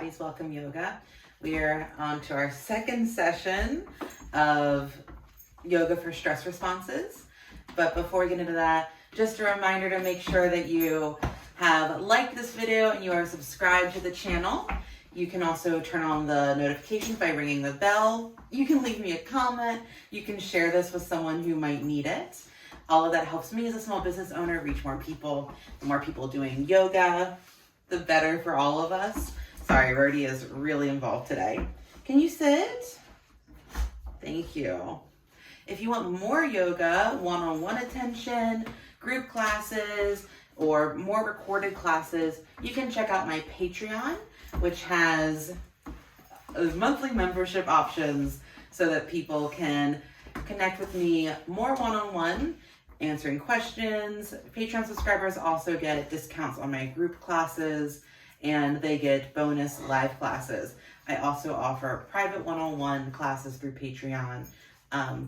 Bodies Welcome Yoga. We are on to our second session of yoga for stress responses. But before we get into that, just a reminder to make sure that you have liked this video and you are subscribed to the channel. You can also turn on the notifications by ringing the bell. You can leave me a comment. You can share this with someone who might need it. All of that helps me as a small business owner reach more people. The more people doing yoga, the better for all of us. Sorry, Rody is really involved today. Can you sit? Thank you. If you want more yoga, one-on-one attention, group classes, or more recorded classes, you can check out my Patreon, which has monthly membership options so that people can connect with me more one-on-one, answering questions. Patreon subscribers also get discounts on my group classes, and they get bonus live classes. I also offer private one-on-one classes through Patreon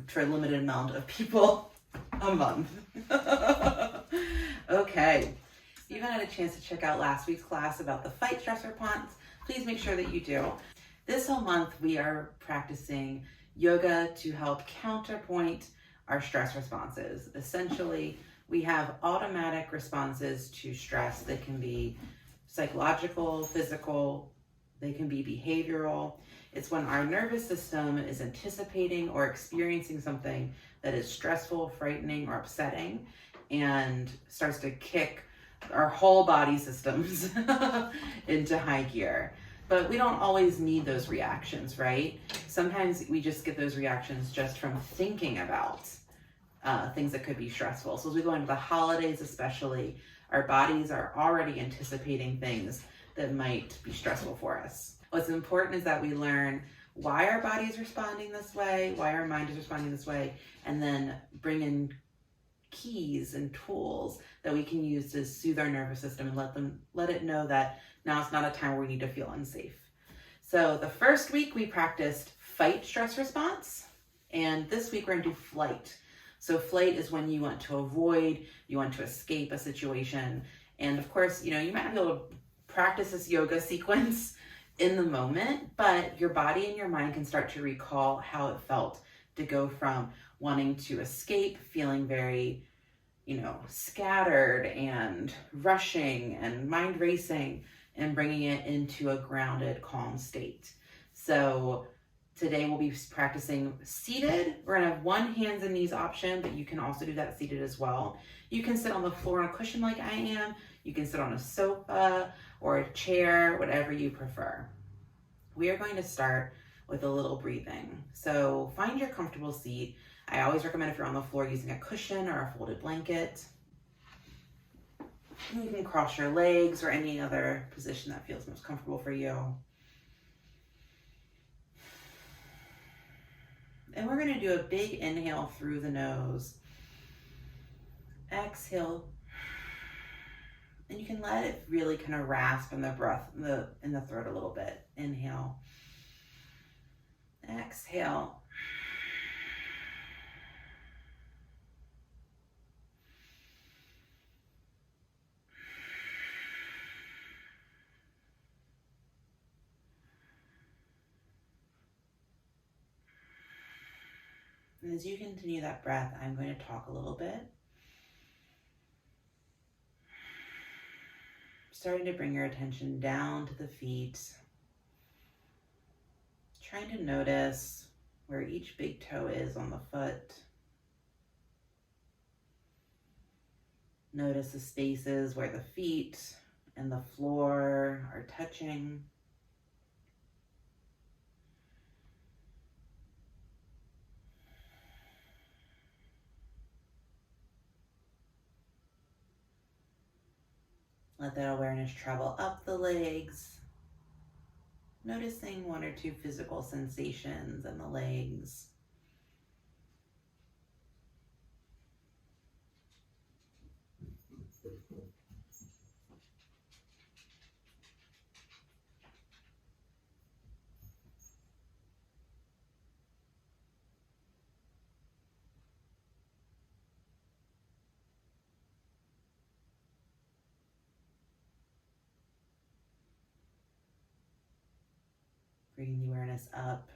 for a limited amount of people a month. Okay, if you haven't had a chance to check out last week's class about the fight stress response, please make sure that you do. This whole month we are practicing yoga to help counterpoint our stress responses. Essentially, we have automatic responses to stress that can be psychological, physical, they can be behavioral. It's when our nervous system is anticipating or experiencing something that is stressful, frightening, or upsetting, and starts to kick our whole body systems into high gear. But we don't always need those reactions, right? Sometimes we just get those reactions just from thinking about things that could be stressful. So as we go into the holidays especially, our bodies are already anticipating things that might be stressful for us. What's important is that we learn why our body is responding this way, why our mind is responding this way, and then bring in keys and tools that we can use to soothe our nervous system and let it know that now it's not a time where we need to feel unsafe. So the first week we practiced fight stress response, and this week we're going to do flight. So flight is when you want to avoid, you want to escape a situation. And of course, you might not be able to practice this yoga sequence in the moment, but your body and your mind can start to recall how it felt to go from wanting to escape, feeling very, scattered and rushing and mind racing, and bringing it into a grounded, calm state. So today we'll be practicing seated. We're gonna have one hands and knees option, but you can also do that seated as well. You can sit on the floor on a cushion like I am. You can sit on a sofa or a chair, whatever you prefer. We are going to start with a little breathing. So find your comfortable seat. I always recommend if you're on the floor using a cushion or a folded blanket. You can cross your legs or any other position that feels most comfortable for you. And we're going to do a big inhale through the nose. Exhale. And you can let it really kind of rasp in the breath, in the throat a little bit. Inhale. Exhale. And as you continue that breath, I'm going to talk a little bit. Starting to bring your attention down to the feet. Trying to notice where each big toe is on the foot. Notice the spaces where the feet and the floor are touching. Let that awareness travel up the legs, noticing one or two physical sensations in the legs. Bringing the awareness up.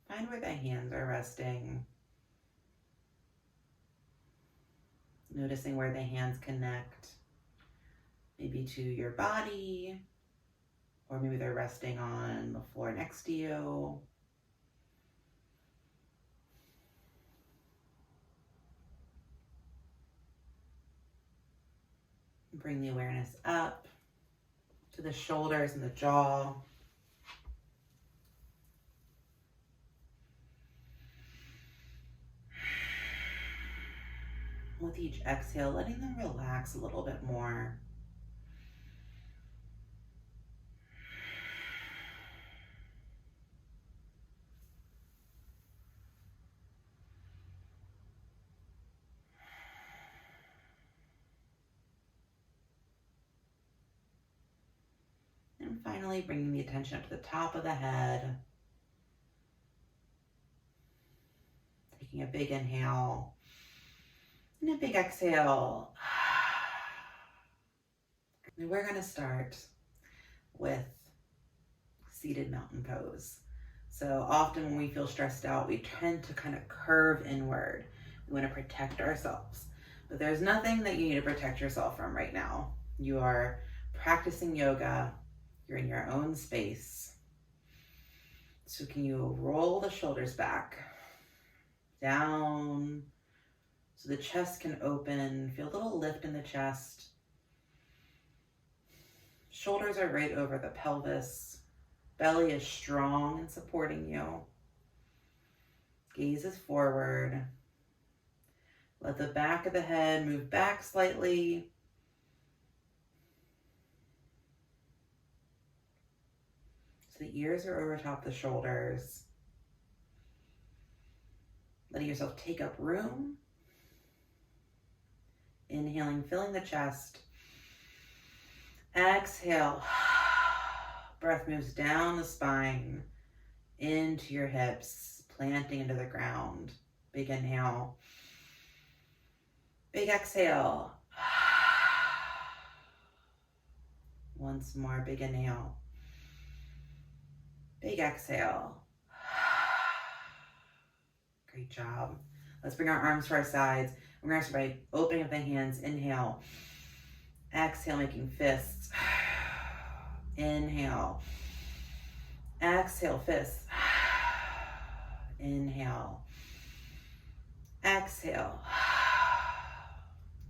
Find where the hands are resting. Noticing where the hands connect, maybe to your body, or maybe they're resting on the floor next to you. Bring the awareness up to the shoulders and the jaw. With each exhale, letting them relax a little bit more. And finally, bringing the attention up to the top of the head. Taking a big inhale and a big exhale. And we're going to start with seated mountain pose. So often when we feel stressed out, we tend to kind of curve inward. We want to protect ourselves. But there's nothing that you need to protect yourself from right now. You are practicing yoga. You're in your own space. So can you roll the shoulders back, down, so the chest can open. Feel a little lift in the chest. Shoulders are right over the pelvis. Belly is strong and supporting you. Gaze is forward. Let the back of the head move back slightly. So the ears are over top the shoulders. Letting yourself take up room. Inhaling, filling the chest. Exhale. Breath moves down the spine, into your hips, planting into the ground. Big inhale. Big exhale. Once more, big inhale. Big exhale. Great job. Let's bring our arms to our sides. We're going to start by opening up the hands. Inhale. Exhale, making fists. Inhale. Exhale, fists. Inhale. Exhale.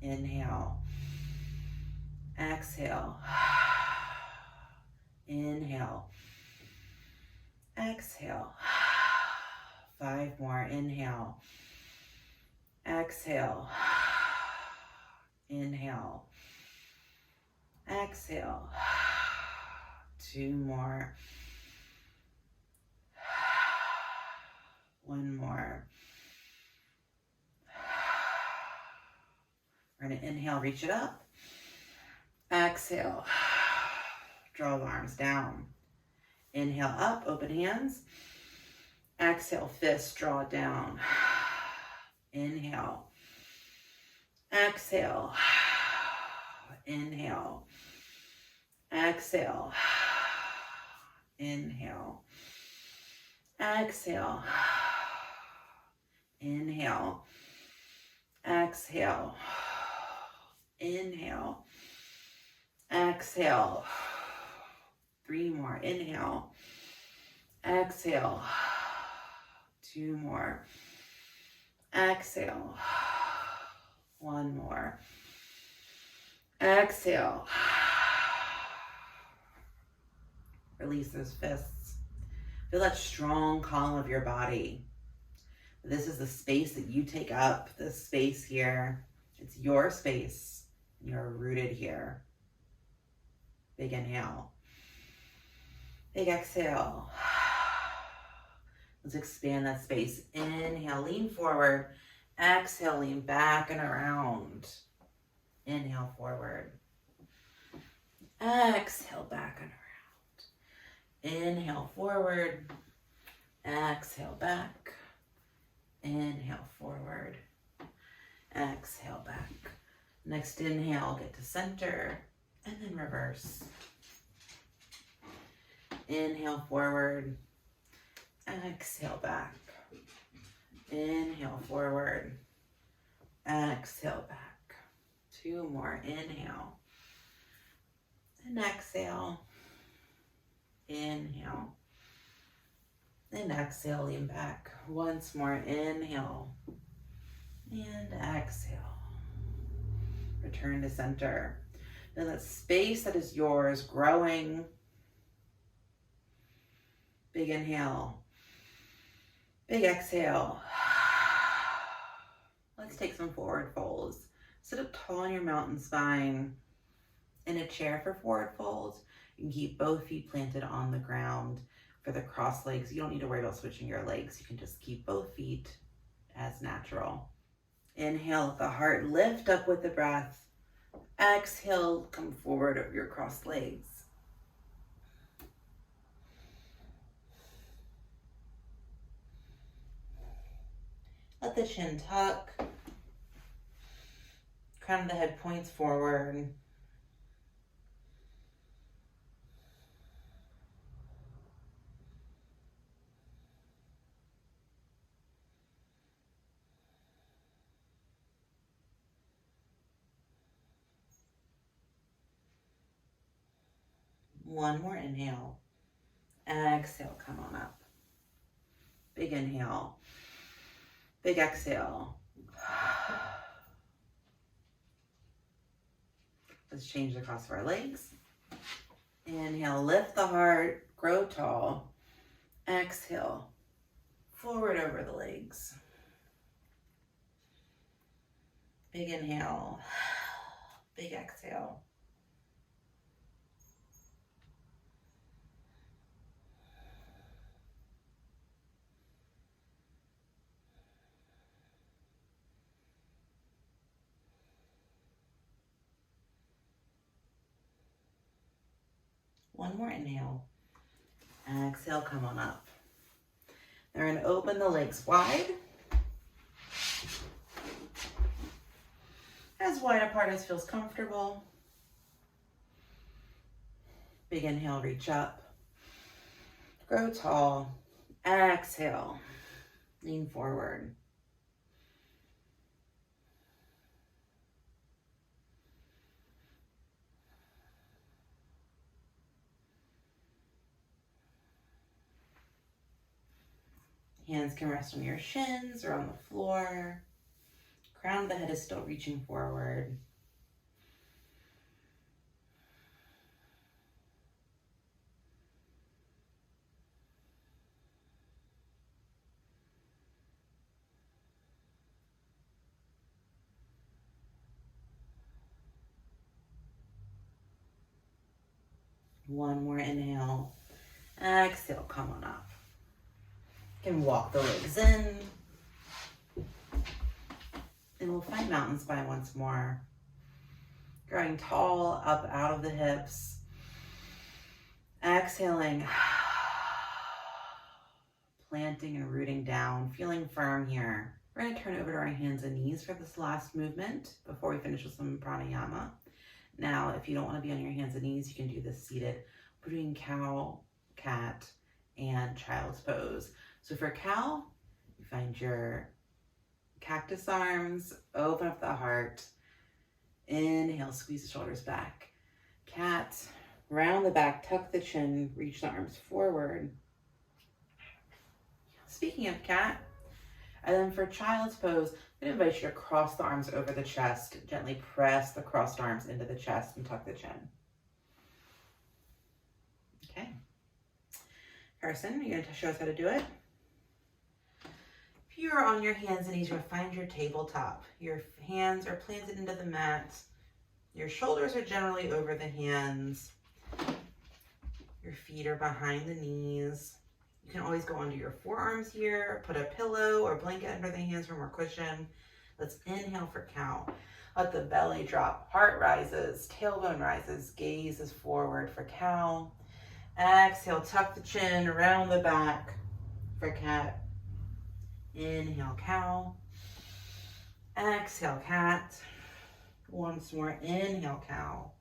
Inhale. Exhale. Inhale. Exhale. 5 more. Inhale. Exhale. Inhale. Exhale. 2 more. 1 more. We're going to inhale, reach it up. Exhale. Draw the arms down. Inhale up, open hands. Exhale, fists, draw it down. Inhale. Exhale. Inhale. Exhale. Inhale. Exhale. Inhale. Exhale. Inhale. Exhale. 3 more. Inhale. Exhale. 2 more. Exhale. 1 more. Exhale. Release those fists. Feel that strong column of your body. This is the space that you take up, this space here. It's your space. You're rooted here. Big inhale. Big exhale. Let's expand that space. Inhale, lean forward. Exhale, lean back and around. Inhale, forward. Exhale, back and around. Inhale, forward. Exhale, back. Inhale, forward. Exhale, back. Next inhale, get to center, and then reverse. Inhale, forward. Exhale back. Inhale forward. Exhale back. 2 more. Inhale. And exhale. Inhale. And exhale, lean back. Once more. Inhale. And exhale. Return to center. Now that space that is yours growing. Big inhale. Big exhale. Let's take some forward folds. Sit up tall on your mountain spine. In a chair for forward folds, you can keep both feet planted on the ground. For the cross legs, you don't need to worry about switching your legs. You can just keep both feet as natural. Inhale, let the heart lift up with the breath. Exhale, come forward over your crossed legs. Let the chin tuck. Crown of the head points forward. One more inhale. Exhale, come on up. Big inhale. Big exhale. Let's change the cross of our legs. Inhale, lift the heart, grow tall. Exhale, forward over the legs. Big inhale, big exhale. One more inhale. Exhale, come on up. Now we're going to open the legs wide. As wide apart as feels comfortable. Big inhale, reach up. Grow tall. Exhale, lean forward. Hands can rest on your shins or on the floor. Crown of the head is still reaching forward. One more inhale. Exhale, come on up. You can walk the legs in. And we'll find mountain spine once more. Growing tall up out of the hips. Exhaling. Planting and rooting down. Feeling firm here. We're going to turn over to our hands and knees for this last movement before we finish with some pranayama. Now, if you don't want to be on your hands and knees, you can do this seated between cow, cat, and child's pose. So for cow, you find your cactus arms, open up the heart. Inhale, squeeze the shoulders back. Cat, round the back, tuck the chin, reach the arms forward. Speaking of cat, and then for child's pose, I'm going to invite you to cross the arms over the chest. Gently press the crossed arms into the chest and tuck the chin. Okay. Carson, are you going to show us how to do it? If you're on your hands and knees, you're going to find your tabletop. Your hands are planted into the mat. Your shoulders are generally over the hands. Your feet are behind the knees. You can always go under your forearms here, put a pillow or blanket under the hands for more cushion. Let's inhale for cow. Let the belly drop, heart rises, tailbone rises, gaze is forward for cow. Exhale, tuck the chin around the back for cat. Inhale, cow. Exhale, cat. Once more, inhale, cow.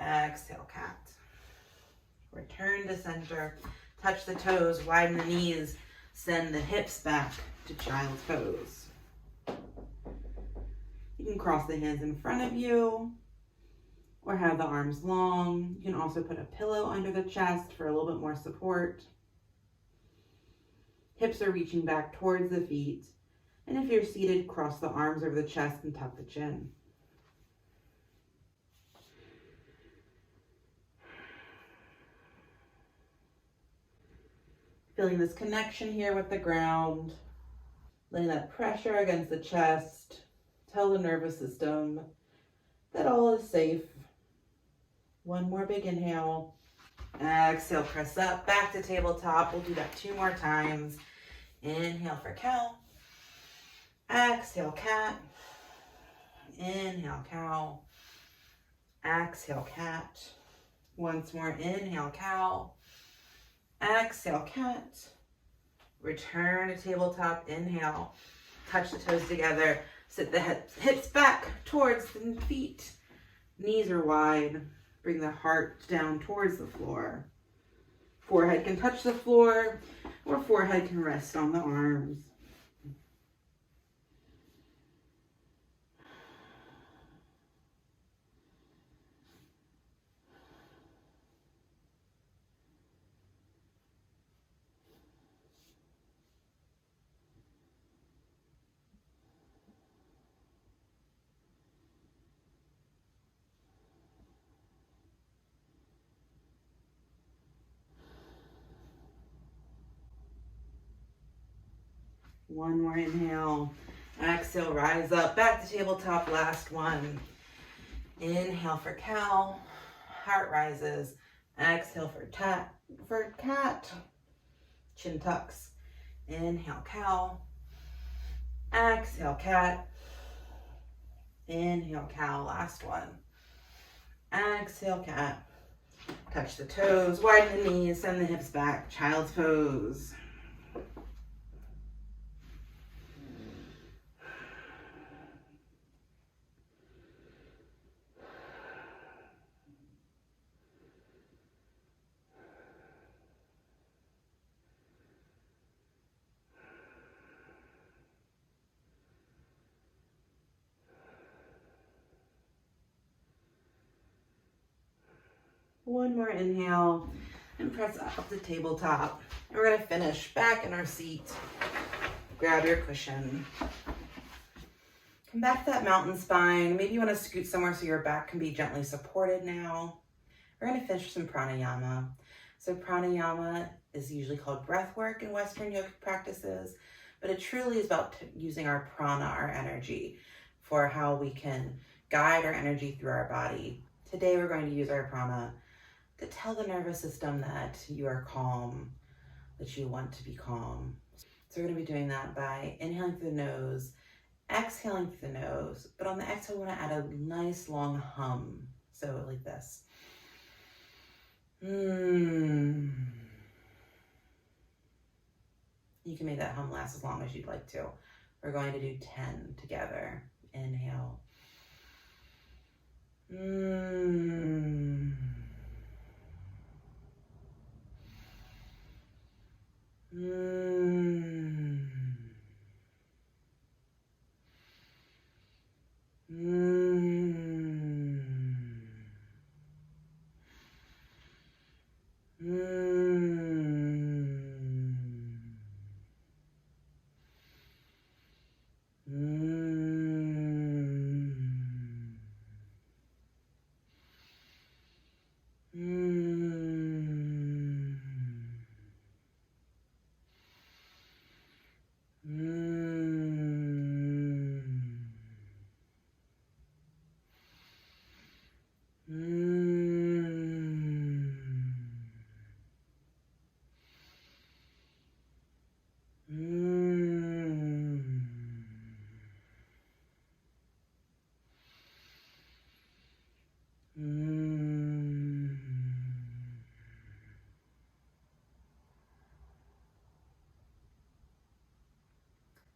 Exhale, cat. Return to center. Touch the toes, widen the knees, send the hips back to child's pose. You can cross the hands in front of you or have the arms long. You can also put a pillow under the chest for a little bit more support. Hips are reaching back towards the feet. And if you're seated, cross the arms over the chest and tuck the chin. Feeling this connection here with the ground, letting that pressure against the chest tell the nervous system that all is safe. One more big inhale. Exhale, press up, back to tabletop. We'll do that 2 more times. Inhale for cow. Exhale, cat. Inhale, cow. Exhale, cat. Once more, inhale, cow. Exhale, cat. Return to tabletop, inhale. Touch the toes together. Sit the hips back towards the feet. Knees are wide. Bring the heart down towards the floor. Forehead can touch the floor, or forehead can rest on the arms. One more inhale. Exhale, rise up, back to tabletop, last one. Inhale for cow, heart rises. Exhale for cat, chin tucks. Inhale, cow. Exhale, cat. Inhale, cow, last one. Exhale, cat. Touch the toes, widen the knees, send the hips back, child's pose. One more inhale and press up the tabletop. And we're going to finish back in our seat. Grab your cushion. Come back to that mountain spine. Maybe you want to scoot somewhere so your back can be gently supported now. We're going to finish with some pranayama. So pranayama is usually called breath work in Western yoga practices, but it truly is about using our prana, our energy, for how we can guide our energy through our body. Today we're going to use our prana to tell the nervous system that you are calm, that you want to be calm. So we're going to be doing that by inhaling through the nose, exhaling through the nose, but on the exhale, we want to add a nice long hum. So like this. You can make that hum last as long as you'd like to. We're going to do 10 together. Inhale.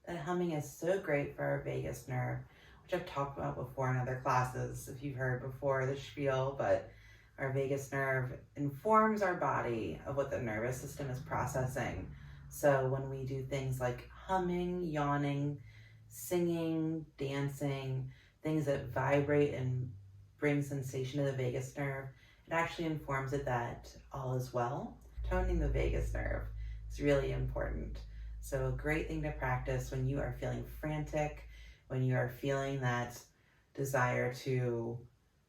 That humming is so great for our vagus nerve, which I've talked about before in other classes, if you've heard before the spiel, but Our vagus nerve informs our body of what the nervous system is processing. So when we do things like humming, yawning, singing, dancing, things that vibrate and bring sensation to the vagus nerve, it actually informs it that all is well. Toning the vagus nerve is really important. So a great thing to practice when you are feeling frantic, when you are feeling that desire to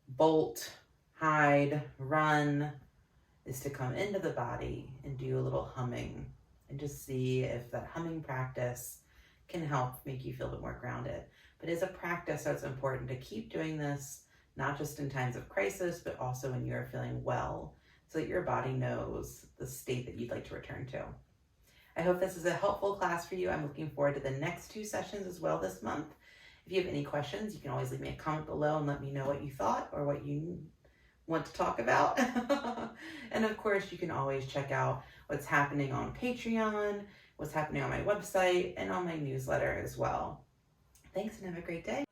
bolt, hide, run, is to come into the body and do a little humming and just see if that humming practice can help make you feel a bit more grounded. But it's a practice, so it's important to keep doing this, not just in times of crisis, but also when you're feeling well, so that your body knows the state that you'd like to return to. I hope this is a helpful class for you. I'm looking forward to the next 2 sessions as well this month. If you have any questions, you can always leave me a comment below and let me know what you thought or what you want to talk about. And of course, you can always check out what's happening on Patreon, what's happening on my website, and on my newsletter as well. Thanks and have a great day.